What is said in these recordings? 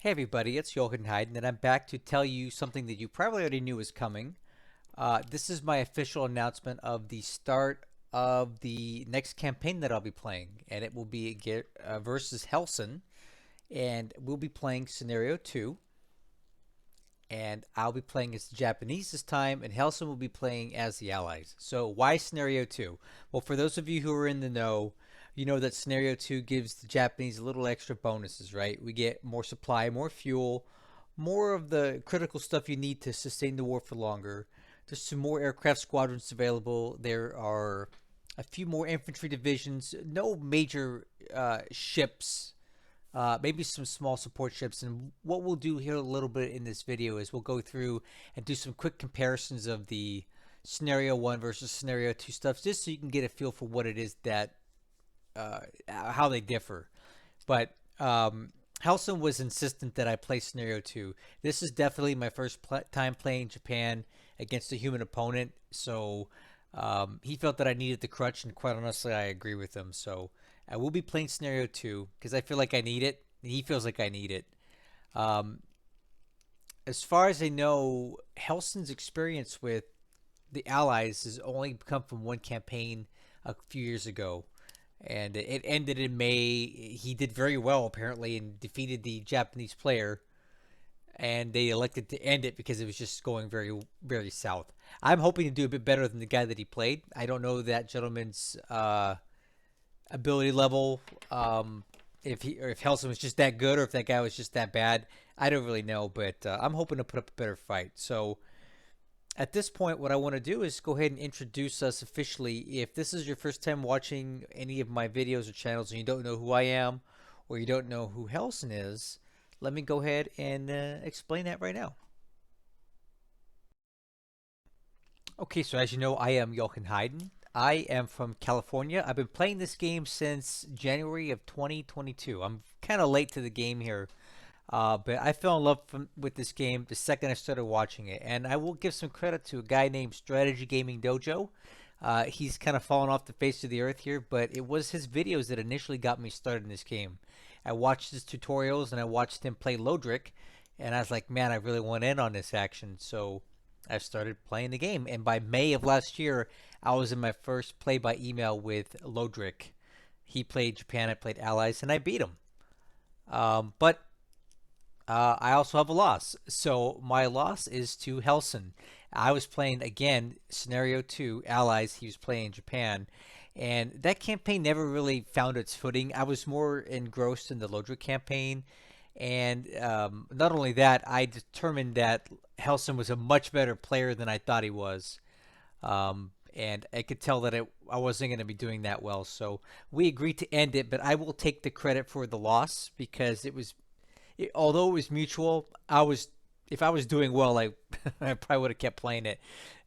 Hey everybody, it's Heiden, and I'm back to tell you something that you probably already knew was coming. This is my official announcement of the start of the next campaign that I'll be playing, and it will be versus Hellsen, and we'll be playing Scenario 2, and I'll be playing as the Japanese this time, and Hellsen will be playing as the Allies. So why Scenario 2? Well, for those of you who are in the know, you know that Scenario 2 gives the Japanese a little extra bonuses, right? We get more supply, more fuel, more of the critical stuff you need to sustain the war for longer. There's some more aircraft squadrons available. There are a few more infantry divisions, no major ships, maybe some small support ships. And what we'll do here a little bit in this video is we'll go through and do some quick comparisons of the Scenario 1 versus Scenario 2 stuff, just so you can get a feel for what it is that, how they differ. But Hellsen was insistent that I play Scenario 2. This is definitely my first time playing Japan against a human opponent, so he felt that I needed the crutch, and quite honestly, I agree with him. So I will be playing Scenario 2 because I feel like I need it, and he feels like I need it. Um, as far as I know, Hellsen's experience with the Allies has only come from one campaign a few years ago, and it ended in May. He did very well apparently and defeated the Japanese player, and they elected to end it because it was just going very, very south. I'm hoping to do a bit better than the guy that he played. I don't know that gentleman's ability level. If Hellsen was just that good or if that guy was just that bad, I don't really know. But I'm hoping to put up a better fight. So at this point, what I want to do is go ahead and introduce us officially. If this is your first time watching any of my videos or channels and you don't know who I am or you don't know who Hellsen is, let me go ahead and explain that right now. Okay, so as you know, I am Jochen Heiden. I am from California. I've been playing this game since January of 2022. I'm kind of late to the game here, but I fell in love with this game the second I started watching it. And I will give some credit to a guy named Strategy Gaming Dojo. He's kind of fallen off the face of the earth here, but it was his videos that initially got me started in this game. I watched his tutorials and I watched him play Lodric, and I was like, man, I really want in on this action. So I started playing the game, and by May of last year, I was in my first play by email with Lodric. He played Japan, I played Allies, and I beat him. But I also have a loss. So my loss is to Hellsen. I was playing again Scenario 2 Allies. He was playing Japan, and that campaign never really found its footing. I was more engrossed in the Lodric campaign, and not only that, I determined that Hellsen was a much better player than I thought he was. And I could tell that I wasn't going to be doing that well. So we agreed to end it, but I will take the credit for the loss because although it was mutual, if I was doing well, I probably would have kept playing it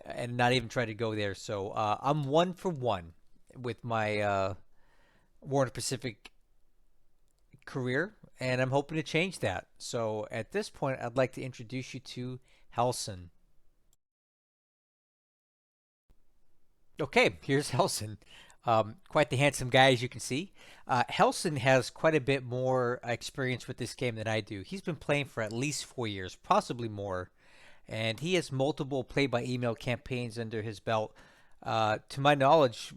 and not even tried to go there. So I'm 1 for 1 with my Warner Pacific career, and I'm hoping to change that. So at this point, I'd like to introduce you to Hellsen. Okay, here's Hellsen. Quite the handsome guy, as you can see. Hellsen has quite a bit more experience with this game than I do. He's been playing for at least 4 years, possibly more, and he has multiple play-by-email campaigns under his belt. To my knowledge,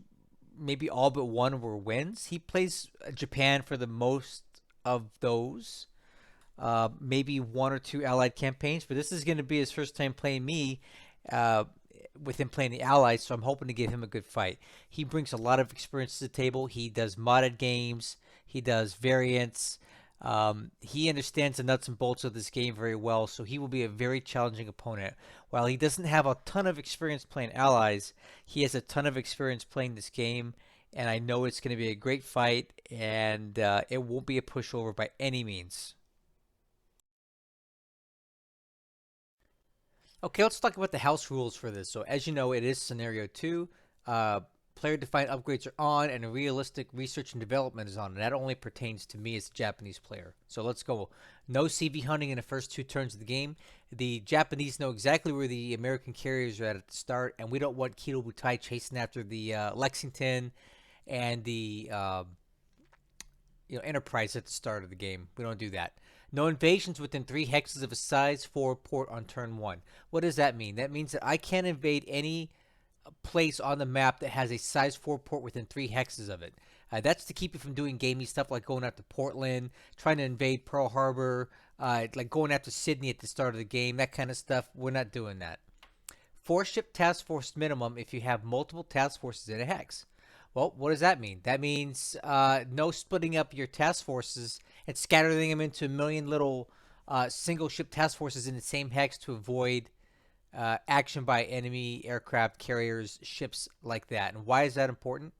maybe all but one were wins. He plays Japan for the most of those. Maybe 1 or 2 allied campaigns, but this is going to be his first time playing me. Uh, with him playing the Allies, so I'm hoping to give him a good fight. He brings a lot of experience to the table. He does modded games. He does variants. He understands the nuts and bolts of this game very well, so he will be a very challenging opponent. While he doesn't have a ton of experience playing Allies, he has a ton of experience playing this game, and I know it's going to be a great fight, and it won't be a pushover by any means. Okay, let's talk about the house rules for this. So as you know, it is scenario 2. Player-defined upgrades are on, and realistic research and development is on. And that only pertains to me as a Japanese player. So let's go. No CV hunting in the first 2 turns of the game. The Japanese know exactly where the American carriers are at the start, and we don't want Kido Butai chasing after the Lexington and the Enterprise at the start of the game. We don't do that. No invasions within 3 hexes of a size 4 port on turn 1. What does that mean? That means that I can't invade any place on the map that has a size 4 port within 3 hexes of it. That's to keep you from doing gamey stuff like going after Portland, trying to invade Pearl Harbor, like going after Sydney at the start of the game, that kind of stuff. We're not doing that. 4-ship task force minimum if you have multiple task forces in a hex. Well, what does that mean? That means no splitting up your task forces and scattering them into a million little single ship task forces in the same hex to avoid action by enemy aircraft carriers, ships like that. And why is that important?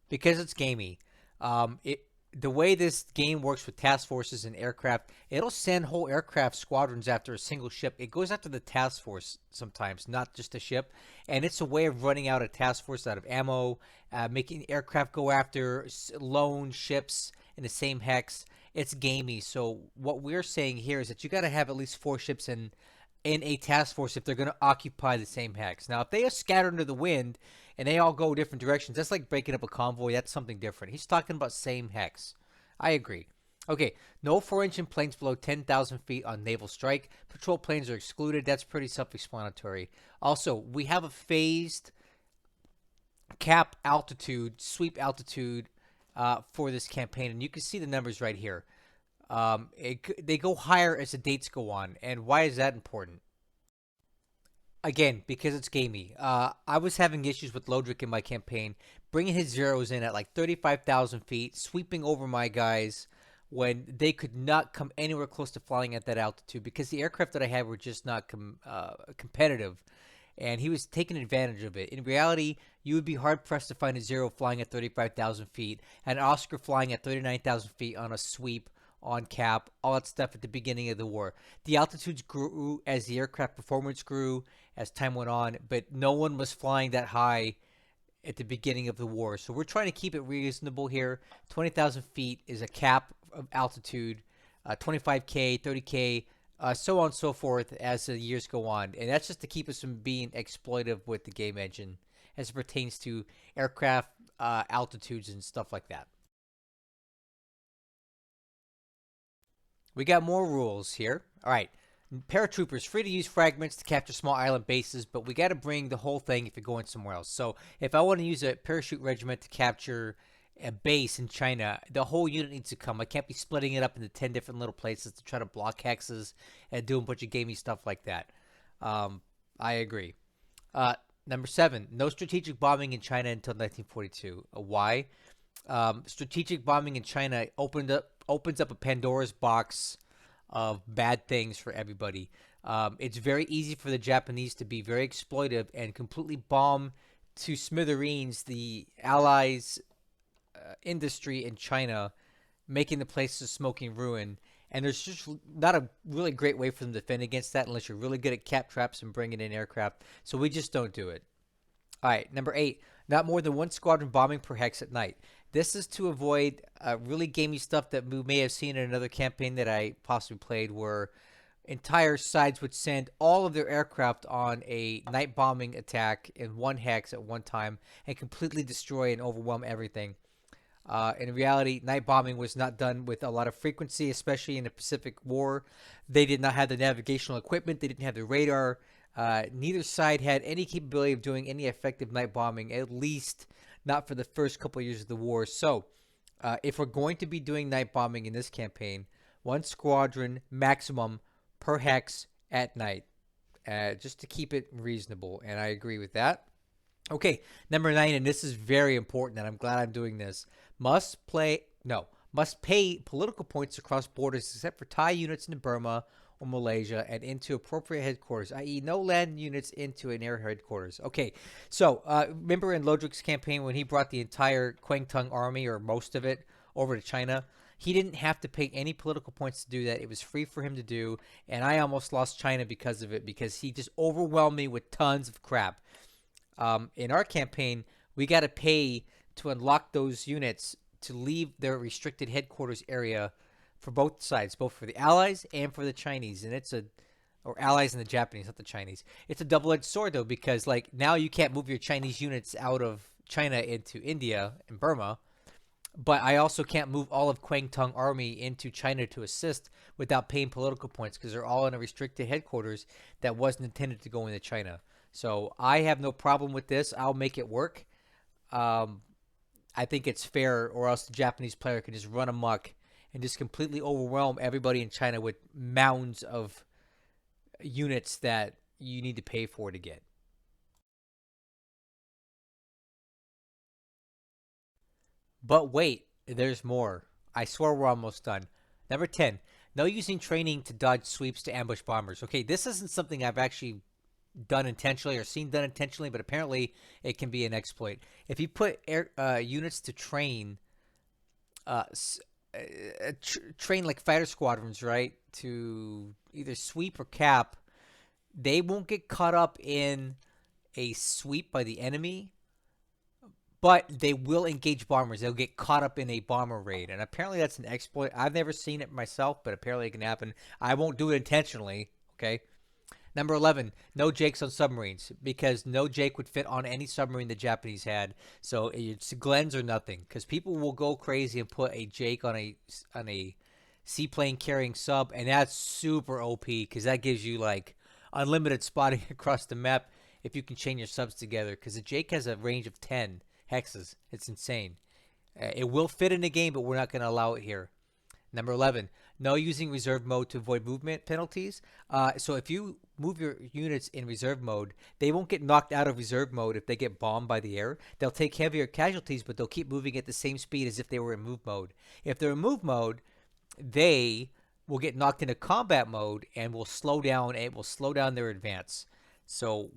Because it's gamey. The way this game works with task forces and aircraft, it'll send whole aircraft squadrons after a single ship. It goes after the task force sometimes, not just a ship. And it's a way of running out a task force out of ammo, making aircraft go after lone ships in the same hex. It's gamey. So what we're saying here is that you got to have at least 4 ships in a task force if they're going to occupy the same hex. Now, if they are scattered into the wind and they all go different directions, that's like breaking up a convoy. That's something different. He's talking about same hex. I agree. Okay, no 4-inch planes below 10,000 feet on naval strike. Patrol planes are excluded. That's pretty self-explanatory. Also, we have a phased cap altitude, sweep altitude for this campaign, and you can see the numbers right here. They go higher as the dates go on. And why is that important? Again, because it's gamey. I was having issues with Lodric in my campaign, bringing his zeros in at like 35,000 feet, sweeping over my guys when they could not come anywhere close to flying at that altitude because the aircraft that I had were just not competitive. And he was taking advantage of it. In reality, you would be hard-pressed to find a Zero flying at 35,000 feet, and an Oscar flying at 39,000 feet on a sweep on cap, all that stuff at the beginning of the war. The altitudes grew as the aircraft performance grew as time went on, but no one was flying that high at the beginning of the war. So we're trying to keep it reasonable here. 20,000 feet is a cap of altitude, 25K, 30K, so on and so forth as the years go on. And that's just to keep us from being exploitive with the game engine as it pertains to aircraft altitudes and stuff like that. We got more rules here. All right. Paratroopers, free to use fragments to capture small island bases, but we got to bring the whole thing if you're going somewhere else. So if I want to use a parachute regiment to capture a base in China, the whole unit needs to come. I can't be splitting it up into 10 different little places to try to block hexes and do a bunch of gamey stuff like that. I agree. Number 7, no strategic bombing in China until 1942. Why? Strategic bombing in China opens up a Pandora's box of bad things for everybody. It's very easy for the Japanese to be very exploitive and completely bomb to smithereens the Allies' industry in China, making the place a smoking ruin. And there's just not a really great way for them to defend against that unless you're really good at cap traps and bringing in aircraft. So we just don't do it. All right, number 8, not more than 1 squadron bombing per hex at night. This is to avoid really gamey stuff that we may have seen in another campaign that I possibly played where entire sides would send all of their aircraft on a night bombing attack in one hex at one time and completely destroy and overwhelm everything. In reality, night bombing was not done with a lot of frequency, especially in the Pacific War. They did not have the navigational equipment. They didn't have the radar. Neither side had any capability of doing any effective night bombing, at least not for the first couple of years of the war. So, if we're going to be doing night bombing in this campaign, 1 squadron maximum per hex at night, just to keep it reasonable. And I agree with that. Okay, number 9, and this is very important, and I'm glad I'm doing this. Must pay political points across borders except for Thai units into Burma or Malaysia and into appropriate headquarters, i.e. no land units into an air headquarters. Okay, so remember in Lodric's campaign when he brought the entire Kwangtung army, or most of it, over to China? He didn't have to pay any political points to do that. It was free for him to do, and I almost lost China because of it, because he just overwhelmed me with tons of crap. In our campaign, we got to pay to unlock those units to leave their restricted headquarters area for both sides, both for the Allies and for the Chinese. And or Allies and the Japanese, not the Chinese. It's a double-edged sword, though, because like now you can't move your Chinese units out of China into India and Burma. But I also can't move all of Kwangtung army into China to assist without paying political points because they're all in a restricted headquarters that wasn't intended to go into China. So I have no problem with this. I'll make it work. Um, I think it's fair, or else the Japanese player can just run amok and just completely overwhelm everybody in China with mounds of units that you need to pay for to get. But wait, there's more. I swear we're almost done. Number 10, no using training to dodge sweeps to ambush bombers. Okay, this isn't something I've actually done intentionally or seen done intentionally, but apparently it can be an exploit. If you put units to train, uh, train like fighter squadrons, right, to either sweep or cap, they won't get caught up in a sweep by the enemy, but they will engage bombers. They'll get caught up in a bomber raid, and apparently that's an exploit. I've never seen it myself, but apparently it can happen. I won't do it intentionally. Okay. Number 11, no Jakes on submarines, because no Jake would fit on any submarine the Japanese had. So it's Glens or nothing, because people will go crazy and put a Jake on a seaplane carrying sub, and that's super OP because that gives you like unlimited spotting across the map if you can chain your subs together. Because the Jake has a range of 10 hexes. It's insane. It will fit in the game, but we're not going to allow it here. Number 11, no using reserve mode to avoid movement penalties. So if you move your units in reserve mode, they won't get knocked out of reserve mode if they get bombed by the air. They'll take heavier casualties, but they'll keep moving at the same speed as if they were in move mode. If they're in move mode, they will get knocked into combat mode and will slow down. It will slow down their advance. So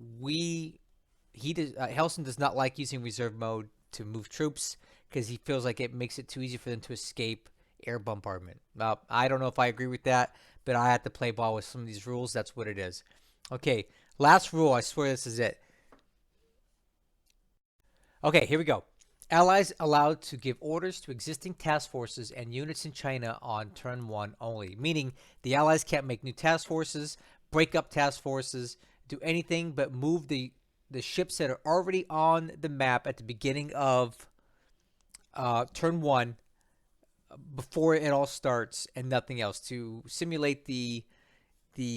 Hellsen does not like using reserve mode to move troops because he feels like it makes it too easy for them to escape air bombardment. I don't know if I agree with that, but I have to play ball with some of these rules. That's what it is. Okay, last rule. I swear this is it. Okay, here we go. Allies allowed to give orders to existing task forces and units in China on turn 1 only, meaning the Allies can't make new task forces, break up task forces, do anything but move the ships that are already on the map at the beginning of turn 1 before it all starts and nothing else to simulate the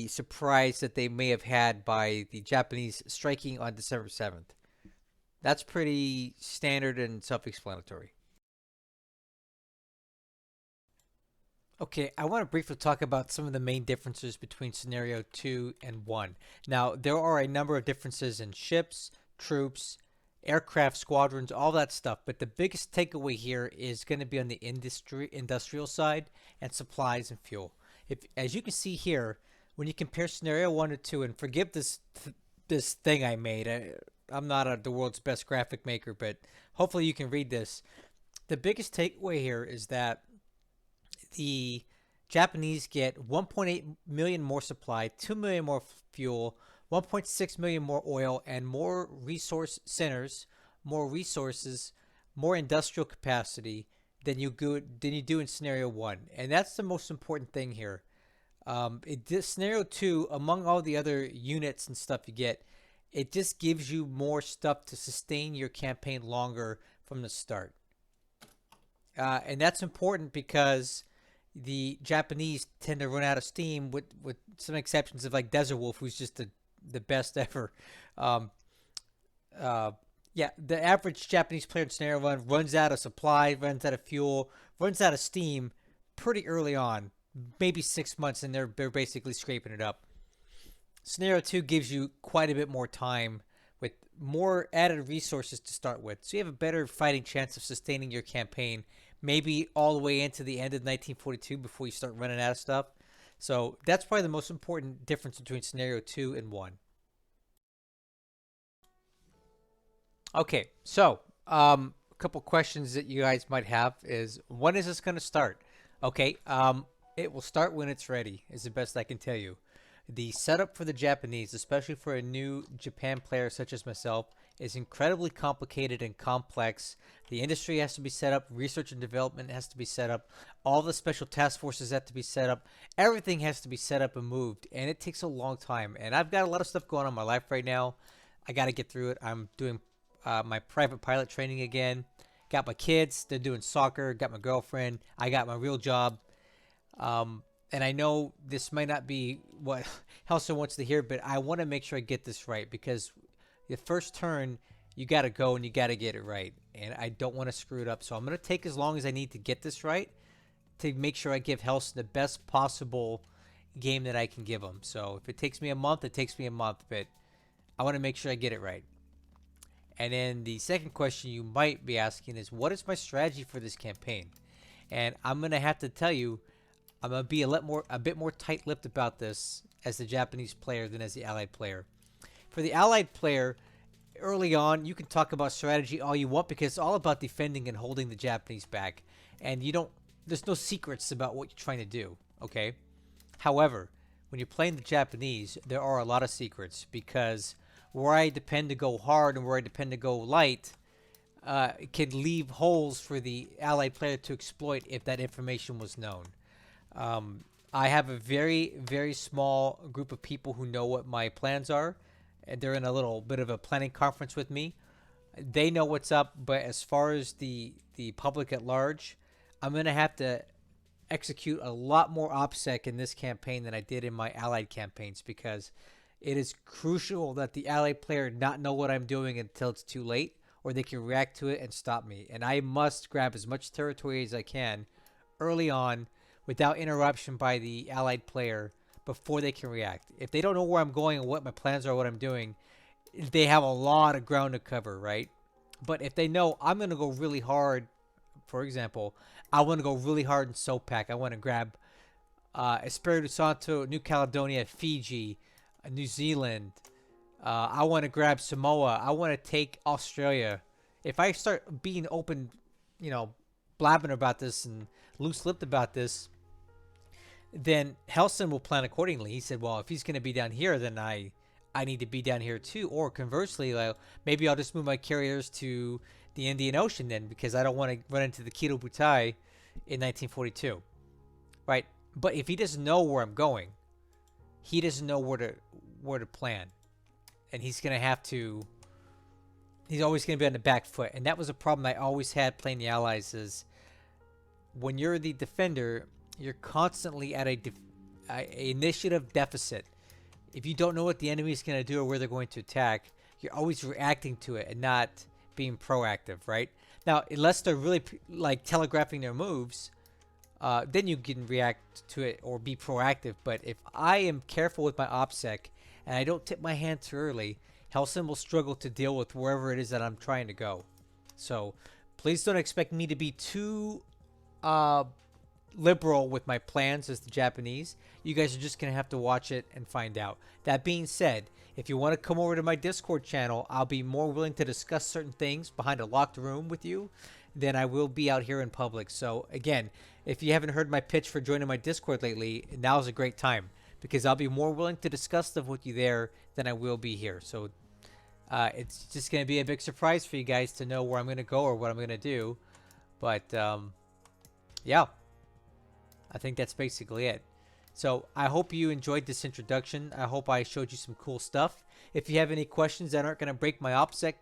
surprise that they may have had by the Japanese striking on December 7th. That's pretty standard and self-explanatory. Okay, I want to briefly talk about some of the main differences between scenario 2 and 1. Now, there are a number of differences in ships, troops, aircraft, squadrons, all that stuff, but the biggest takeaway here is going to be on the industrial side and supplies and fuel. If, as you can see here, when you compare scenario 1 to 2, and forgive this thing I made, I'm not the world's best graphic maker, but hopefully you can read this. The biggest takeaway here is that the Japanese get 1.8 million more supply, 2 million more fuel, 1.6 million more oil, and more resource centers, more resources, more industrial capacity than you do in scenario 1. And that's the most important thing here. This scenario 2, among all the other units and stuff you get, it just gives you more stuff to sustain your campaign longer from the start. And that's important because the Japanese tend to run out of steam with some exceptions of like Desert Wolf, who's just the best ever. Um, yeah, the average Japanese player in scenario 1 runs out of supply, runs out of fuel, runs out of steam pretty early on, maybe 6 months, and they're basically scraping it up. Scenario 2 gives you quite a bit more time with more added resources to start with. So you have a better fighting chance of sustaining your campaign, maybe all the way into the end of 1942 before you start running out of stuff. So that's probably the most important difference between scenario 2 and 1. Okay, so a couple questions that you guys might have is, when is this going to start? Okay, it will start when it's ready, is the best I can tell you. The setup for the Japanese, especially for a new Japan player such as myself, is incredibly complicated and complex. The industry has to be set up, research and development has to be set up, all the special task forces have to be set up, everything has to be set up and moved, and it takes a long time. And I've got a lot of stuff going on in my life right now. I got to get through it. I'm doing my private pilot training again, Got my kids, they're doing soccer, got my girlfriend, I got my real job. And I know this might not be what Hellsen wants to hear, but I want to make sure I get this right because the first turn, you got to go and you got to get it right. And I don't want to screw it up. So I'm going to take as long as I need to get this right to make sure I give Hellsen the best possible game that I can give him. So if it takes me a month, it takes me a month, but I want to make sure I get it right. And then the second question you might be asking is, what is my strategy for this campaign? And I'm going to have to tell you, I'm going to be a bit more tight-lipped about this as the Japanese player than as the Allied player. For the Allied player, early on, you can talk about strategy all you want because it's all about defending and holding the Japanese back. And there's no secrets about what you're trying to do, okay? However, when you're playing the Japanese, there are a lot of secrets because where I depend to go hard and where I depend to go light can leave holes for the Allied player to exploit if that information was known. I have a very, very small group of people who know what my plans are. And they're in a little bit of a planning conference with me. They know what's up, but as far as the public at large, I'm going to have to execute a lot more OPSEC in this campaign than I did in my Allied campaigns because it is crucial that the Allied player not know what I'm doing until it's too late or they can react to it and stop me. And I must grab as much territory as I can early on without interruption by the Allied player before they can react. If they don't know where I'm going and what my plans are, what I'm doing, they have a lot of ground to cover, right? But if they know I'm going to go really hard, for example, I want to go really hard in SOPAC. I want to grab Espiritu Santo, New Caledonia, Fiji, New Zealand. I want to grab Samoa. I want to take Australia. If I start being open, blabbing about this and loose-lipped about this, then Hellsen will plan accordingly. He said, well, if he's going to be down here, then I need to be down here too. Or conversely, maybe I'll just move my carriers to the Indian Ocean then because I don't want to run into the Kido Butai in 1942. Right? But if he doesn't know where I'm going, he doesn't know where to plan. And he's always going to be on the back foot. And that was a problem I always had playing the Allies is when you're the defender, you're constantly at a initiative deficit. If you don't know what the enemy is going to do or where they're going to attack, you're always reacting to it and not being proactive, right? Now, unless they're really telegraphing their moves, then you can react to it or be proactive. But if I am careful with my OPSEC and I don't tip my hand too early, Hellsen will struggle to deal with wherever it is that I'm trying to go. So please don't expect me to be too liberal with my plans as the Japanese. You guys are just going to have to watch it and find out. That being said, if you want to come over to my Discord channel, I'll be more willing to discuss certain things behind a locked room with you than I will be out here in public. So again, if you haven't heard my pitch for joining my Discord lately, now's a great time because I'll be more willing to discuss stuff with you there than I will be here. So it's just going to be a big surprise for you guys to know where I'm going to go or what I'm going to do. But yeah, I think that's basically it. So I hope you enjoyed this introduction. I hope I showed you some cool stuff. If you have any questions that aren't going to break my OPSEC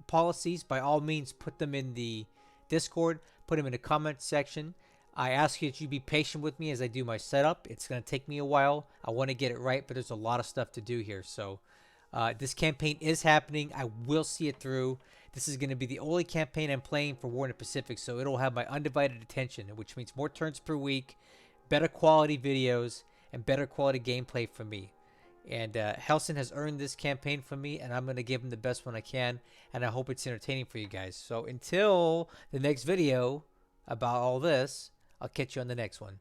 policies, by all means, put them in the Discord. Put them in the comment section. I ask you that you be patient with me as I do my setup. It's going to take me a while. I want to get it right, but there's a lot of stuff to do here. So this campaign is happening. I will see it through. This is going to be the only campaign I'm playing for War in the Pacific, so it'll have my undivided attention, which means more turns per week, better quality videos, and better quality gameplay from me. And Hellsen has earned this campaign from me, and I'm going to give him the best one I can, and I hope it's entertaining for you guys. So until the next video about all this, I'll catch you on the next one.